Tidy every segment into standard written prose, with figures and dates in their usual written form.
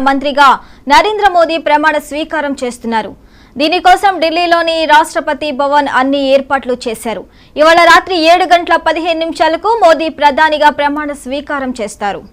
మంత్రిగా నరేంద్ర మోదీ ప్రమాణ స్వీకారం చేస్తున్నారు. దీనికోసం ఢిల్లీలోని రాష్ట్రపతి భవన్ అన్ని ఏర్పాట్లు చేశారు. ఇవాళ రాత్రి 7:15 మోదీ ప్రధానిగా ప్రమాణ స్వీకారం చేస్తారు.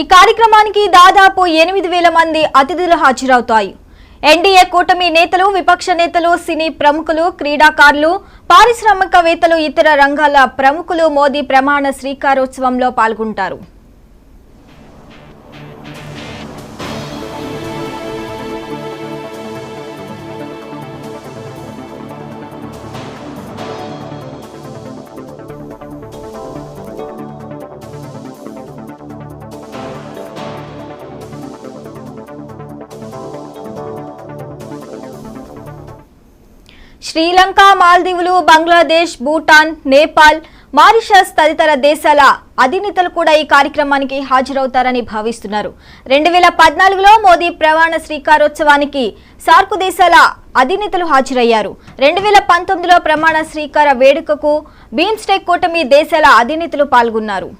ఈ కార్యక్రమానికి దాదాపు 8,000 మంది అతిథులు హాజరవుతాయి. ఎన్డీఏ కూటమి నేతలు, విపక్ష నేతలు, సినీ ప్రముఖులు, క్రీడాకారులు, పారిశ్రామికవేత్తలు, ఇతర రంగాల ప్రముఖులు మోదీ ప్రమాణ స్వీకారోత్సవంలో పాల్గొంటారు. శ్రీలంక, మాల్దీవులు, బంగ్లాదేశ్, భూటాన్, నేపాల్, మారిషస్ తదితర దేశాల అధినేతలు కూడా ఈ కార్యక్రమానికి హాజరవుతారని భావిస్తున్నారు. 2014లో మోదీ ప్రమాణ స్వీకారోత్సవానికి సార్క్ దేశాల అధినేతలు హాజరయ్యారు. 2019లో ప్రమాణ స్వీకార వేడుకకు బిమ్స్టెక్ కూటమి దేశాల అధినేతలు పాల్గొన్నారు.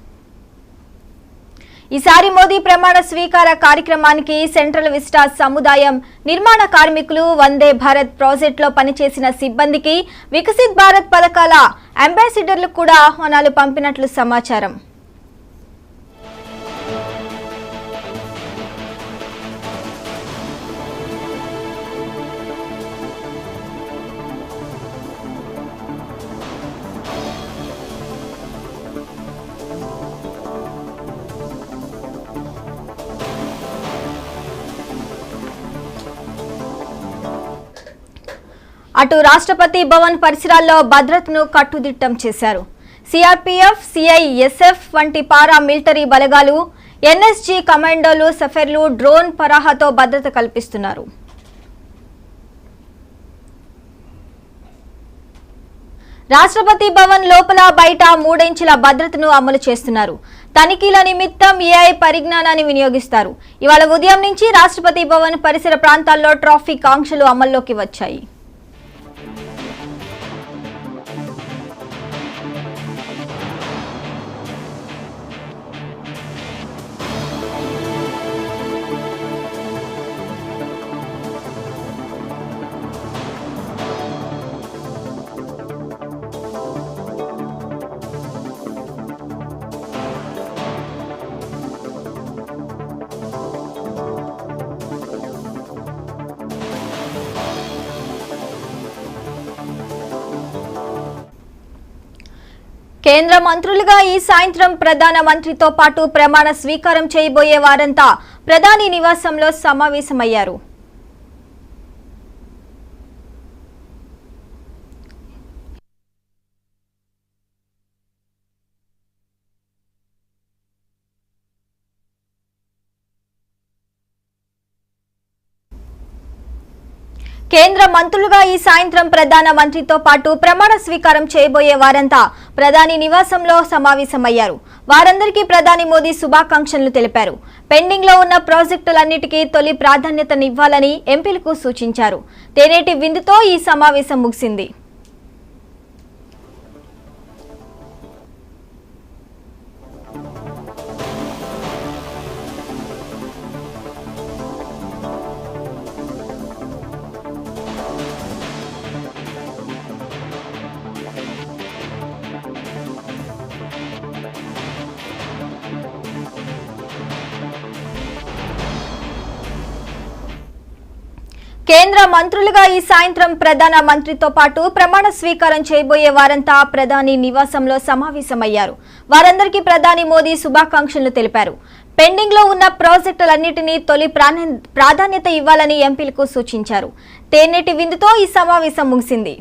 ఈసారి మోదీ ప్రమాణ స్వీకార కార్యక్రమానికి సెంట్రల్ విస్టా సముదాయం, నిర్మాణ కార్మికులు, వందే భారత్ ప్రాజెక్టులో పనిచేసిన సిబ్బందికి, వికసిత్ భారత్ పథకాల అంబాసిడర్లకు కూడా ఆహ్వానాలు పంపినట్లు సమాచారం. అటు రాష్ట్రపతి భవన్ పరిసరాల్లో భద్రతను కట్టుదిట్టం చేశారు. సిఆర్పీఎఫ్, సిఐఎస్ఎఫ్ వంటి పారా మిలిటరీ బలగాలు, ఎన్ఎస్జీ కమాండోలు, సఫర్లు, డ్రోన్ పరాహాతో భద్రత కల్పిస్తున్నారు. రాష్ట్రపతి భవన్ లోపల బయట 3 ఇంచుల భద్రతను అమలు చేస్తున్నారు. తనిఖీల నిమిత్తం ఏఐ పరిజ్ఞానాన్ని వినియోగిస్తారు. ఇవాళ ఉదయం నుంచి రాష్ట్రపతి భవన్ పరిసర ప్రాంతాల్లో ట్రాఫిక్ ఆంక్షలు అమల్లోకి వచ్చాయి. కేంద్ర మంత్రులుగా ఈ సాయంత్రం ప్రధాన మంత్రితో పాటు ప్రమాణ స్వీకారం చేయబోయే వారంతా ప్రధాని నివాసంలో సమావేశమయ్యారు. కేంద్ర మంత్రులుగా ఈ సాయంత్రం ప్రధాన మంత్రితో పాటు ప్రమాణ స్వీకారం చేయబోయే వారంతా ప్రధాని నివాసంలో సమావేశమయ్యారు. వారందరికీ ప్రధాని మోదీ శుభాకాంక్షలు తెలిపారు. పెండింగ్ లో ఉన్న ప్రాజెక్టులన్నిటికీ తొలి ప్రాధాన్యతనివ్వాలని ఎంపీలకు సూచించారు. తేనేటి విందుతో ఈ సమావేశం ముగిసింది. కేంద్ర మంత్రులుగా ఈ సాయంత్రం ప్రధాన మంత్రితో పాటు ప్రమాణ స్వీకారం చేయబోయే వారంతా ప్రధాని నివాసంలో సమావేశమయ్యారు. వారందరికీ ప్రధాని మోదీ శుభాకాంక్షలు తెలిపారు. పెండింగ్ లో ఉన్న ప్రాజెక్టులన్నిటినీ తొలి ప్రాధాన్యత ఇవ్వాలని ఎంపీలకు సూచించారు. తేనేటి విందుతో ఈ సమావేశం ముగిసింది.